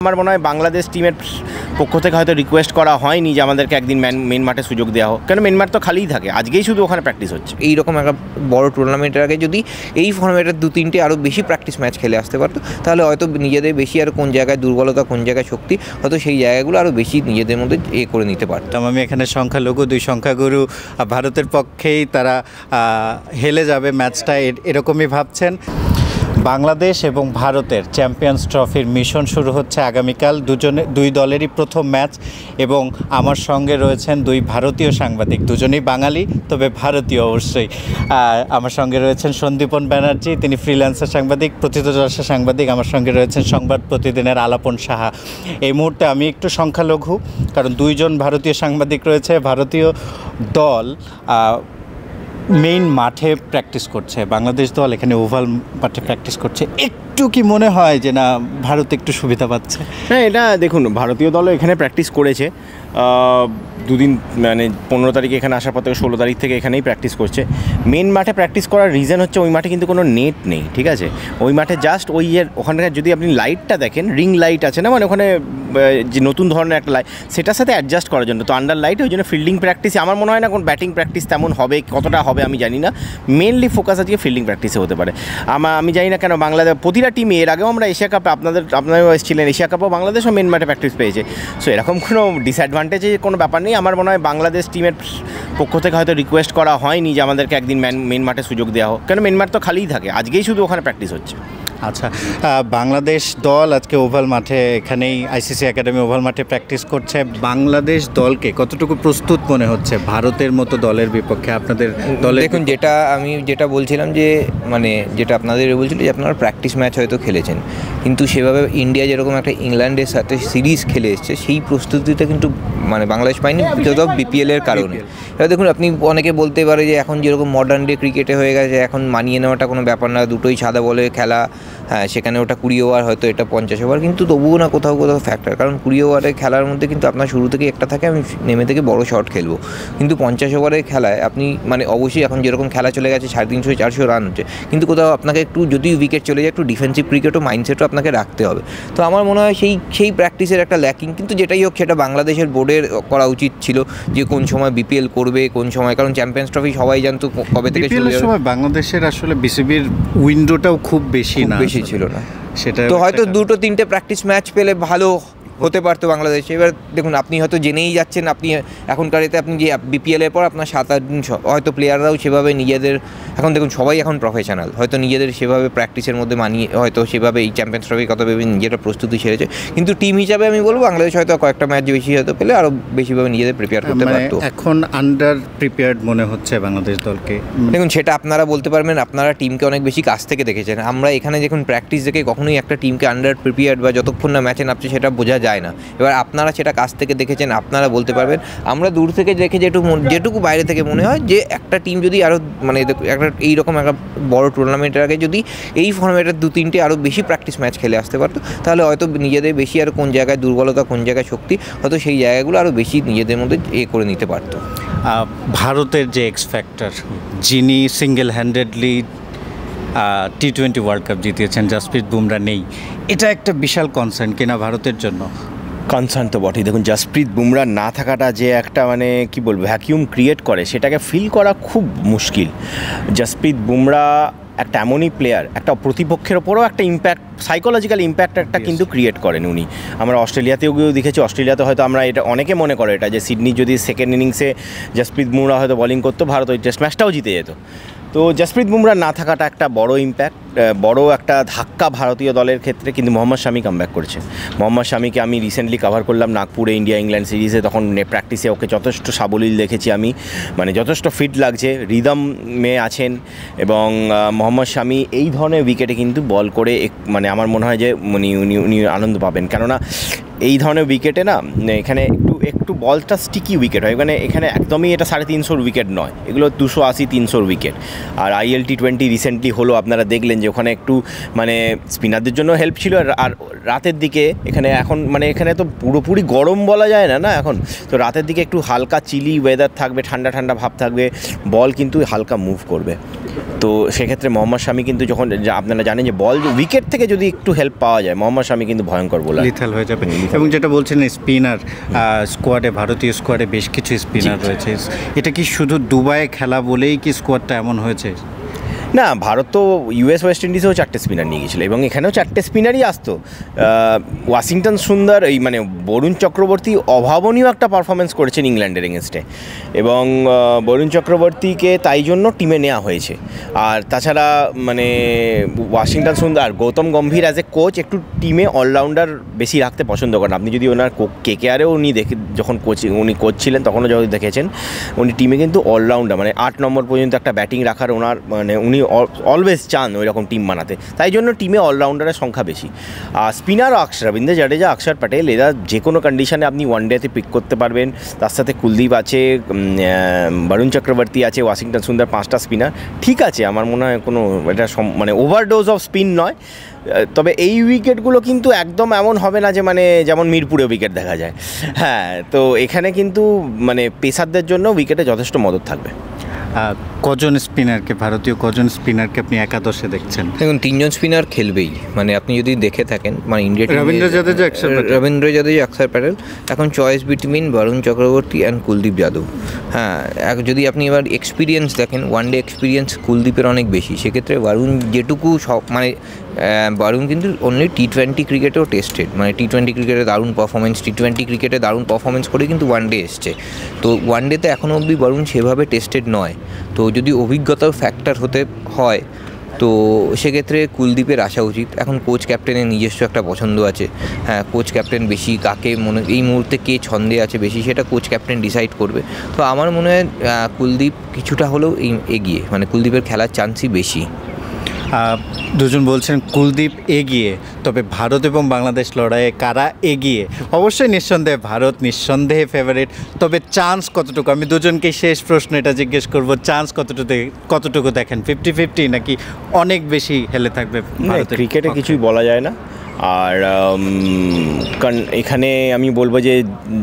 আমার মনে হয় বাংলাদেশ টিমের পক্ষ থেকে হয়তো রিকোয়েস্ট করা হয়নি যে আমাদেরকে একদিন মেন মাঠে সুযোগ দেওয়া হোক, কেন মেন মাঠ তো খালিই থাকে, আজকেই শুধু ওখানে প্র্যাকটিস হচ্ছে। এইরকম একটা বড় টুর্নামেন্টের আগে যদি এই ফর্মেটের 2-3টে আরও বেশি প্র্যাকটিস ম্যাচ খেলে আসতে পারতো, তাহলে হয়তো নিজেদের বেশি আর কোন জায়গায় দুর্বলতা কোন জায়গায় শক্তি, হয়তো সেই জায়গাগুলো আরও বেশি নিজেদের মধ্যে করে নিতে পারতাম। আমি এখানে সংখ্যালঘু, দুই সংখ্যাগুরু ভারতের পক্ষেই তারা হেলে যাবে ম্যাচটা, এরকমই ভাবছেন। বাংলাদেশ এবং ভারতের চ্যাম্পিয়ন্স ট্রফির মিশন শুরু হচ্ছে আগামীকাল। দুই দলেরই প্রথম ম্যাচ, এবং আমার সঙ্গে রয়েছেন দুই ভারতীয় সাংবাদিক, দুজনেই বাঙালি তবে ভারতীয় অবশ্যই। আমার সঙ্গে রয়েছেন সন্দীপন ব্যানার্জি, তিনি ফ্রিল্যান্সার সাংবাদিক, প্রথিতযশা সাংবাদিক। আমার সঙ্গে রয়েছেন সংবাদ প্রতিদিনের আলাপন সাহা। এই মুহূর্তে আমি একটু সংখ্যালঘু, কারণ দুইজন ভারতীয় সাংবাদিক রয়েছে। ভারতীয় দল মেইন মাঠে প্র্যাকটিস করছে, বাংলাদেশ দল এখানে ওভাল মাঠে প্র্যাকটিস করছে। একটু কি মনে হয় যে না ভারত একটু সুবিধা পাচ্ছে? হ্যাঁ, এটা দেখুন, ভারতীয় দলও এখানে প্র্যাকটিস করেছে দুদিন, মানে 15 তারিখে এখানে আসার পর থেকে 16 তারিখ থেকে এখানেই প্র্যাকটিস করছে। মেন মাঠে প্র্যাকটিস করার রিজন হচ্ছে ওই মাঠে কিন্তু কোনো নেট নেই, ঠিক আছে? ওই মাঠে জাস্ট ওই ওখানকার যদি আপনি লাইটটা দেখেন, রিং লাইট আছে না, মানে ওখানে যে নতুন ধরনের একটা লাইট, সেটার সাথে অ্যাডজাস্ট করার জন্য তো আন্ডার লাইট, ওই জন্য ফিল্ডিং প্র্যাকটিস আমার মনে হয় না, কোন ব্যাটিং প্র্যাকটিস তেমন হবে, কতটা হবে আমি জানি না। মেনলি ফোকাস আজকে ফিল্ডিং প্র্যাকটিসে হতে পারে। আমি জানি না কেন বাংলাদেশ প্রতিটা টিমে, এর আগেও আমরা এশিয়া কাপে আপনারাও এসেছিলেন, এশিয়া কাপও বাংলাদেশও মেন মাঠে প্র্যাকটিস পেয়েছে। সো এরকম কোনো ডিসঅ্যাডভান্টেজের কোনো ব্যাপার নেই। আমার মনে হয় বাংলাদেশ টিমের পক্ষ থেকে হয়তো রিকোয়েস্ট করা হয়নি যে আমাদেরকে একদিন মেন মাঠে সুযোগ দেওয়া হোক, কেন মেন মাঠ তো খালিই থাকে, আজকেই শুধু ওখানে প্র্যাকটিস হচ্ছে। আচ্ছা, বাংলাদেশ দল আজকে ওভাল মাঠে, এখানেই আইসিসি একাডেমি ওভাল মাঠে প্র্যাকটিস করছে। বাংলাদেশ দলকে কতটুকু প্রস্তুত মনে হচ্ছে ভারতের মতো দলের বিপক্ষে? আপনাদের দলে দেখুন, যেটা বলছিলাম যে মানে যেটা আপনাদের বলছিল যে আপনারা প্র্যাকটিস ম্যাচ হয়তো খেলেছেন, কিন্তু সেভাবে ইন্ডিয়া যেরকম একটা ইংল্যান্ডের সাথে সিরিজ খেলে এসছে, সেই প্রস্তুতিটা কিন্তু মানে বাংলাদেশ পায়নি, বিকজ অফ বিপিএলের কারণে। এবার দেখুন, আপনি অনেকে বলতে পারে যে এখন যেরকম মডার্ন ডে ক্রিকেটে হয়ে গেছে, এখন মানিয়ে নেওয়াটা কোনো ব্যাপার না, দুটোই সাদা বলে খেলা, হ্যাঁ সেখানে ওটা 20 ওভার, হয়তো এটা 50 ওভার, কিন্তু তবুও না কোথাও ফ্যাক্টর, কারণ 20 ওভারের খেলার মধ্যে কিন্তু আপনার শুরু থেকে একটা থাকে আমি নেমে থেকে বড় শট খেলবো, কিন্তু 50 ওভারের খেলায় আপনি মানে অবশ্যই এখন যেরকম খেলা চলে গেছে 350-400 রান হচ্ছে, কিন্তু কোথাও আপনাকে একটু যদি উইকেট চলে যায় একটু ডিফেন্সিভ ক্রিকেটও মাইন্ডসেটও আপনাকে রাখতে হবে। তো আমার মনে হয় সেই প্র্যাকটিসের একটা ল্যাকিং, কিন্তু যেটাই হোক সেটা বাংলাদেশের বোর্ডের করা উচিত ছিল যে কোন সময় বিপিএল করবে, কোন সময়, কারণ চ্যাম্পিয়ন্স ট্রফি সবাই জানতো কবে থেকে শুরু হবে। সময় বাংলাদেশের আসলে বিসিবির উইন্ডোটাও খুব বেশি ছিল না, সেটা তো হয়তো 2-3টে প্র্যাকটিস ম্যাচ পেলে ভালো হতে পারতো বাংলাদেশে। এবার দেখুন, আপনি হয়তো জেনেই যাচ্ছেন, আপনি এখনকার এতে আপনি যে বিপিএলের পর আপনার 7-8 দিন হয়তো প্লেয়াররাও সেভাবে নিজেদের, এখন দেখুন সবাই এখন প্রফেশনাল, হয়তো নিজেদের সেভাবে প্র্যাকটিসের মধ্যে মানিয়ে হয়তো সেভাবে এই চ্যাম্পিয়ন্স ট্রফি কত ভেবে নিজেরা প্রস্তুতি সেরেছে, কিন্তু টিম হিসাবে আমি বলবো বাংলাদেশ হয়তো কয়েকটা ম্যাচ বেশি হয়তো পেলে আরও বেশিভাবে নিজেদের প্রিপেয়ার করতে পারতো। এখন আন্ডার প্রিপেয়ার্ড মনে হচ্ছে বাংলাদেশ দলকে। দেখুন, সেটা আপনারা বলতে পারবেন, আপনারা টিমকে অনেক বেশি কাছ থেকে দেখেছেন। আমরা এখানে যখন প্র্যাকটিস দেখে কখনোই একটা টিমকে আন্ডার প্রিপেয়ার্ড বা যতক্ষণ না ম্যাচে নামছে সেটা বোঝা যায় না। এবার আপনারা সেটা কাছ থেকে দেখেছেন, আপনারা বলতে পারবেন। আমরা দূর থেকে দেখে যেটুকু বাইরে থেকে মনে হয় যে একটা টিম যদি আরও মানে একটা এইরকম একটা বড় টুর্নামেন্টের আগে যদি এই ফর্মেটের 2-3টে আরও বেশি প্র্যাকটিস ম্যাচ খেলে আসতে পারতো, তাহলে হয়তো নিজেদের বেশি আর কোন জায়গায় দুর্বলতা কোন জায়গায় শক্তি, হয়তো সেই জায়গাগুলো আরও বেশি নিজেদের মধ্যে করে নিতে পারতো। ভারতের যে এক্স ফ্যাক্টর, যিনি সিঙ্গেল হ্যান্ডেডলি টি20 ওয়ার্ল্ড কাপ জিতিয়েছেন, জাসপ্রীত বুমরা নেই, এটা একটা বিশাল কনসার্ন কিনা ভারতের জন্য? কনসার্ন তো বটেই। দেখুন, জাসপ্রীত বুমরা না থাকাটা যে একটা মানে কি বলবো ভ্যাকিউম ক্রিয়েট করে, সেটাকে ফিল করা খুব মুশকিল। জাসপ্রীত বুমরা একটা এমনই প্লেয়ার, একটা প্রতিপক্ষের ওপরও একটা ইম্প্যাক্ট, সাইকোলজিক্যাল ইম্প্যাক্ট একটা কিন্তু ক্রিয়েট করেন উনি। আমরা অস্ট্রেলিয়াতেও গিয়েও দেখেছি, অস্ট্রেলিয়াতে হয়তো আমরা এটা অনেকে মনে করে এটা যে সিডনি যদি সেকেন্ড ইনিংসে জাসপ্রীত বুমরা হয়তো বোলিং করতো, ভারত ওই টেস্ট ম্যাচটাও জিতে যেত। তো জাসপ্রীত বুমরা না থাকাটা একটা বড় ইম্প্যাক্ট, বড় একটা ধাক্কা ভারতীয় দলের ক্ষেত্রে। কিন্তু মোহাম্মদ শামি কামব্যাক করেছে। মোহাম্মদ শামিকে আমি রিসেন্টলি কভার করলাম নাগপুরে ইন্ডিয়া ইংল্যান্ড সিরিজে, তখন প্র্যাকটিসে ওকে যথেষ্ট সাবলীল দেখেছি আমি, মানে যথেষ্ট ফিট লাগছে, রিদম মেয়ে আছেন। এবং মোহাম্মদ শামি এই ধরনের উইকেটে কিন্তু বল করে মানে আমার মনে হয় যে উনি আনন্দ পাবেন, কেননা এই ধরনের উইকেটে না এখানে একটু বলটা স্টিকি উইকেট হয়, মানে এখানে একদমই এটা 350 উইকেট নয়, এগুলো 280-300 উইকেট। আর ILT20 রিসেন্টলি হলো, আপনারা দেখলেন যে ওখানে একটু মানে স্পিনারদের জন্য হেল্প ছিল। আর রাতের দিকে এখানে এখন মানে এখানে তো পুরোপুরি গরম বলা যায় না এখন, তো রাতের দিকে একটু হালকা চিলি ওয়েদার থাকবে, ঠান্ডা ঠান্ডা ভাব থাকবে, বল কিন্তু হালকা মুভ করবে। তো সেক্ষেত্রে মোহাম্মদ শামি কিন্তু যখন আপনারা জানেন যে বল উইকেট থেকে যদি একটু হেল্প পাওয়া যায়, মোহাম্মদ শামি কিন্তু ভয়ঙ্কর বোলার, লিথাল হয়ে যাবে। এবং যেটা বলছেন স্পিনার স্কোয়াডে, ভারতীয় স্কোয়াডে বেশ কিছু স্পিনার রয়েছে, এটা কি শুধু দুবাইয়ে খেলা বলেই কি স্কোয়াডটা এমন হয়েছে? না, ভারত তো US ওয়েস্ট ইন্ডিজেও 4টে স্পিনার নিয়ে গিয়েছিলো এবং এখানেও 4টে স্পিনারই আসতো। ওয়াশিংটন সুন্দর এই মানে বরুণ চক্রবর্তী অভাবনীয় একটা পারফরমেন্স করেছেন ইংল্যান্ডের এগেনস্টে, এবং বরুণ চক্রবর্তীকে তাই জন্য টিমে নেওয়া হয়েছে। আর তাছাড়া মানে ওয়াশিংটন সুন্দর আর Gautam Gambhir as a coach একটু টিমে অলরাউন্ডার বেশি রাখতে পছন্দ করেন। আপনি যদি ওনার KKRেও উনি যখন উনি কোচ ছিলেন তখনও যদি দেখেছেন, উনি টিমে কিন্তু অলরাউন্ডার, মানে 8 নম্বর পর্যন্ত একটা ব্যাটিং রাখার ওনার মানে উনি অলওয়েজ চান ওই রকম টিম বানাতে, তাই জন্য টিমে অলরাউন্ডারের সংখ্যা বেশি। আর স্পিনার রবীন্দ্র জাডেজা, অক্ষর প্যাটেল, এরা যে কোনো কন্ডিশনে আপনি ওয়ানডেতে পিক করতে পারবেন। তার সাথে কুলদীপ আছে, বরুণ চক্রবর্তী আছে, ওয়াশিংটন সুন্দর, 5টা স্পিনার ঠিক আছে। আমার মনে হয় কোনো এটা মানে ওভারডোজ অফ স্পিন নয়। তবে এই উইকেটগুলো কিন্তু একদম এমন হবে না যে মানে যেমন মিরপুরে উইকেট দেখা যায়। হ্যাঁ, তো এখানে কিন্তু মানে পেসারদের জন্য উইকেটে যথেষ্ট মদত থাকবে। কজন স্পিনারকে, ভারতীয় কজন স্পিনারকে আপনি একাদশে দেখছেন? দেখুন 3জন স্পিনার খেলবেই, মানে আপনি যদি দেখে থাকেন মানে ইন্ডিয়া রবীন্দ্র জাদেজা, অক্ষর প্যাটেল, এখন choice between Varun Chakravarthy and Kuldeep Yadav. হ্যাঁ, যদি আপনি এবার এক্সপিরিয়েন্স দেখেন, ওয়ানডে এক্সপিরিয়েন্স কুলদীপের অনেক বেশি, সেক্ষেত্রে বরুণ যেটুকু সব মানে বরুণ কিন্তু অনলি T20 ক্রিকেটেও টেস্টেড, মানে T20 ক্রিকেটে দারুণ পারফরমেন্স, T20 ক্রিকেটে দারুণ পারফরমেন্স করে কিন্তু ওয়ানডে এসছে। তো ওয়ানডেতে এখনও অবধি বরুণ সেভাবে টেস্টেড নয়। তো যদি অভিজ্ঞতার ফ্যাক্টর হতে হয় তো সেক্ষেত্রে কুলদীপের আসা উচিত। এখন কোচ ক্যাপ্টেনের নিজস্ব একটা পছন্দ আছে। হ্যাঁ, কোচ ক্যাপ্টেন বেশি কাকে এই মুহূর্তে কে ছন্দে আছে বেশি, সেটা কোচ ক্যাপ্টেন ডিসাইড করবে। তো আমার মনে হয় কুলদীপ কিছুটা হলেও এগিয়ে, মানে কুলদীপের খেলার চান্সই বেশি। দুজন বলছেন কুলদীপ এগিয়ে, তবে ভারত এবং বাংলাদেশ লড়াইয়ে কারা এগিয়ে? অবশ্যই নিঃসন্দেহে ভারত, নিঃসন্দেহে ফেভারিট, তবে চান্স কতটুকু? আমি দুজনকে শেষ প্রশ্ন এটা জিজ্ঞেস করব, চান্স কতটুকু দেখেন? 50-50 নাকি অনেক বেশি হেলে থাকবে? ক্রিকেটে কিছুই বলা যায় না। আর কারণ এখানে আমি বলবো যে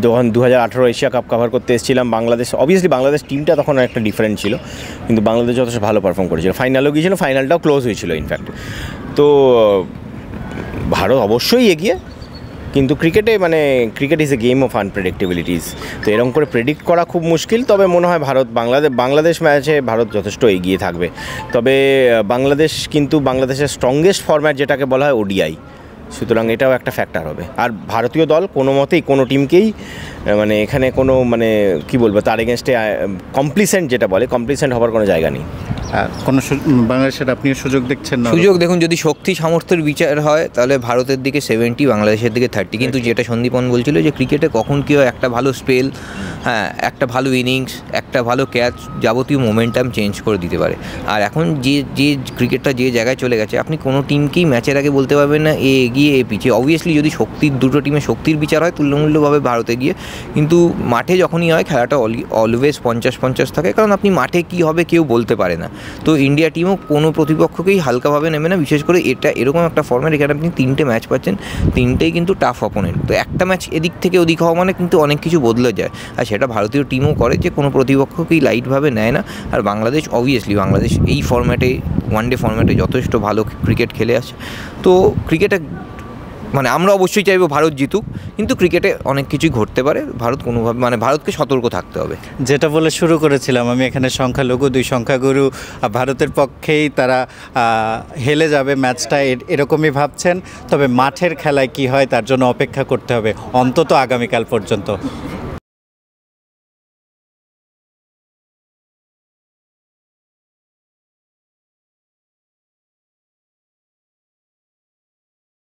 যখন 2018 এশিয়া কাপ কভার করতে এসেছিলাম, বাংলাদেশ অবভিয়াসলি বাংলাদেশ টিমটা তখন একটা ডিফারেন্ট ছিল, কিন্তু বাংলাদেশ যথেষ্ট ভালো পারফর্ম করেছিল, ফাইনালও গিয়েছিল, ফাইনালটাও ক্লোজ হয়েছিল ইনফ্যাক্ট। তো ভারত অবশ্যই এগিয়ে, কিন্তু ক্রিকেটে মানে cricket is a game of unpredictabilities, তো এরকম করে প্রেডিক্ট করা খুব মুশকিল। তবে মনে হয় বাংলাদেশ ম্যাচে ভারত যথেষ্ট এগিয়ে থাকবে। তবে বাংলাদেশের স্ট্রংগেস্ট ফরম্যাট যেটাকে বলা হয় ODI, সুতরাং এটাও একটা ফ্যাক্টর হবে। আর ভারতীয় দল কোনো মতেই কোনো টিমকেই মানে এখানে কোনো মানে কি বলবো তার এগেনস্টে কমপ্লিসেন্ট যেটা বলে কমপ্লিসেন্ট হওয়ার কোনো জায়গা নেই। কোনো বাংলাদেশের আপনিও সুযোগ দেখছেন না? সুযোগ দেখুন, যদি শক্তি সামর্থ্যের বিচার হয় তাহলে ভারতের দিকে 70, বাংলাদেশের দিকে 30। কিন্তু যেটা সন্দীপন বলছিল যে ক্রিকেটে কখন কী হয়, একটা ভালো স্পেল, হ্যাঁ একটা ভালো ইনিংস, একটা ভালো ক্যাচ যাবতীয় মোমেন্টাম চেঞ্জ করে দিতে পারে। আর এখন যে ক্রিকেটটা যে জায়গায় চলে গেছে, আপনি কোনো টিমকেই ম্যাচের আগে বলতে পারবেন না এ এগিয়ে এ পিছিয়ে। অবভিয়াসলি যদি দুটো টিমের শক্তির বিচার হয় তুল্যমূল্যভাবে ভারত এগিয়ে, কিন্তু মাঠে যখনই হয় খেলাটা অলওয়েজ 50-50 থাকে, কারণ আপনি মাঠে কী হবে কেউ বলতে পারে না। তো ইন্ডিয়া টিমও কোনো প্রতিপক্ষকেই হালকাভাবে নেবে না, বিশেষ করে এটা এরকম একটা ফর্ম্যাট, এখানে আপনি 3টে ম্যাচ পাচ্ছেন, 3টেই কিন্তু টাফ অপোনেন্ট। তো একটা ম্যাচ এদিক থেকে ওদিক হওয়া মানে কিন্তু অনেক কিছু বদলে যায়, আর সেটা ভারতীয় টিমও করে যে কোনো প্রতিপক্ষকেই লাইটভাবে নেয় না। আর বাংলাদেশ বাংলাদেশ এই ফর্ম্যাটে, ওয়ানডে ফর্ম্যাটে যথেষ্ট ভালো ক্রিকেট খেলে আসে। তো ক্রিকেটে মানে আমরা অবশ্যই চাইবো ভারত জিতুক, কিন্তু ক্রিকেটে অনেক কিছুই ঘটতে পারে। ভারত কোনোভাবে মানে ভারতকে সতর্ক থাকতে হবে। যেটা বলে শুরু করেছিলাম আমি, এখানে সংখ্যালঘু 2 সংখ্যাগুরু ভারতের পক্ষেই তারা হেলে যাবে ম্যাচটা, এরকমই ভাবছেন। তবে মাঠের খেলায় কি হয় তার জন্য অপেক্ষা করতে হবে অন্তত আগামীকাল পর্যন্ত।